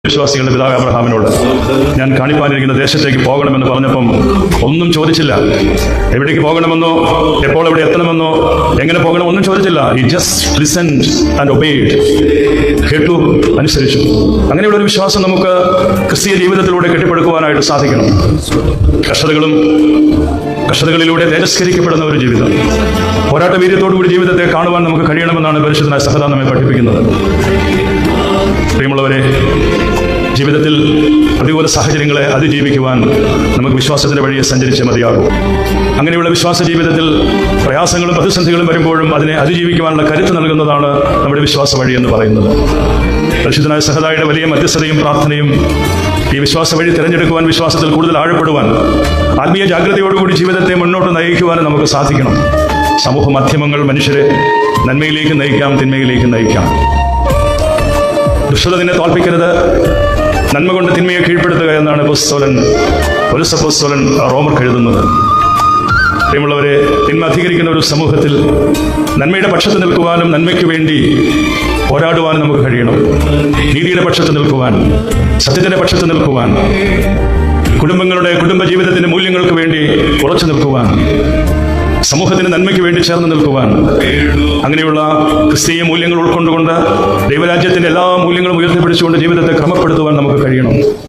വിശ്വാസികളുടെ പിതാവ് അബ്രഹാമിനോട് ഞാൻ കാണിപ്പാനിരിക്കുന്ന ദേശത്തേക്ക് പോകണമെന്ന് പറഞ്ഞപ്പം ഒന്നും ചോദിച്ചില്ല. എവിടേക്ക് പോകണമെന്നോ, എപ്പോൾ എവിടെ എത്തണമെന്നോ, എങ്ങനെ പോകണം ഒന്നും ചോദിച്ചില്ല. He just listened and obeyed. കേട്ടു, അനുസരിച്ചു. അങ്ങനെയുള്ള ഒരു വിശ്വാസം നമുക്ക് ക്രിസ്തീയ ജീവിതത്തിലൂടെ കെട്ടിപ്പടുക്കുവാനായിട്ട് സാധിക്കണം. കഷ്ടതകളിലൂടെ തേജസ്കരിക്കപ്പെടുന്ന ഒരു ജീവിതം, പോരാട്ട വീര്യത്തോടുകൂടി ജീവിതത്തെ കാണുവാൻ നമുക്ക് കഴിയണമെന്നാണ് പരിശുദ്ധനായ സഹദ നമ്മെ പഠിപ്പിക്കുന്നത്. പ്രിയമുള്ളവരെ, ജീവിതത്തിൽ പ്രതികൂല സാഹചര്യങ്ങളെ അതിജീവിക്കുവാൻ നമുക്ക് വിശ്വാസത്തിന്റെ വഴിയെ സഞ്ചരിച്ച് മതിയാകും. അങ്ങനെയുള്ള വിശ്വാസ ജീവിതത്തിൽ പ്രയാസങ്ങളും പ്രതിസന്ധികളും വരുമ്പോഴും അതിനെ അതിജീവിക്കുവാനുള്ള കരുത്ത് നൽകുന്നതാണ് നമ്മുടെ വിശ്വാസ വഴി എന്ന് പറയുന്നത്. പരിശുദ്ധനായ സഹദായുടെ വലിയ മധ്യസ്ഥതയും പ്രാർത്ഥനയും ഈ വിശ്വാസ വഴി തിരഞ്ഞെടുക്കുവാൻ, വിശ്വാസത്തിൽ കൂടുതൽ ആഴപ്പെടുവാൻ, ആത്മീയ ജാഗ്രതയോടുകൂടി ജീവിതത്തെ മുന്നോട്ട് നയിക്കുവാൻ നമുക്ക് സാധിക്കണം. സമൂഹ മാധ്യമങ്ങൾ മനുഷ്യരെ നന്മയിലേക്ക് നയിക്കാം, തിന്മയിലേക്ക് നയിക്കാം. ദുഷ്ടത നിന്നെ തോൽപ്പിക്കരുത്, നന്മ കൊണ്ട് തിന്മയെ കീഴ്പ്പെടുത്തുക എന്നാണ് പൗലോസ് റോമർക്ക് എഴുതുന്നത്. പ്രിയമുള്ളവരെ, തിന്മ അധികരിക്കുന്ന ഒരു സമൂഹത്തിൽ നന്മയുടെ പക്ഷത്ത് നിൽക്കുവാനും നന്മയ്ക്ക് വേണ്ടി പോരാടുവാനും നമുക്ക് കഴിയണം. നീതിയുടെ പക്ഷത്ത് നിൽക്കുവാൻ, സത്യത്തിന്റെ പക്ഷത്ത് നിൽക്കുവാൻ, കുടുംബ ജീവിതത്തിന്റെ മൂല്യങ്ങൾക്ക് വേണ്ടി ഉറച്ചു നിൽക്കുവാൻ, സമൂഹത്തിന് നന്മയ്ക്ക് വേണ്ടി ചേർന്ന് നിൽക്കുവാൻ, അങ്ങനെയുള്ള ക്രിസ്തീയ മൂല്യങ്ങൾ ഉൾക്കൊണ്ടുകൊണ്ട് ദൈവരാജ്യത്തിന്റെ എല്ലാ മൂല്യങ്ങളും ഉയർത്തിപ്പിടിച്ചുകൊണ്ട് ജീവിതത്തെ ക്രമപ്പെടുത്തുവാൻ നമുക്ക് കഴിയണം.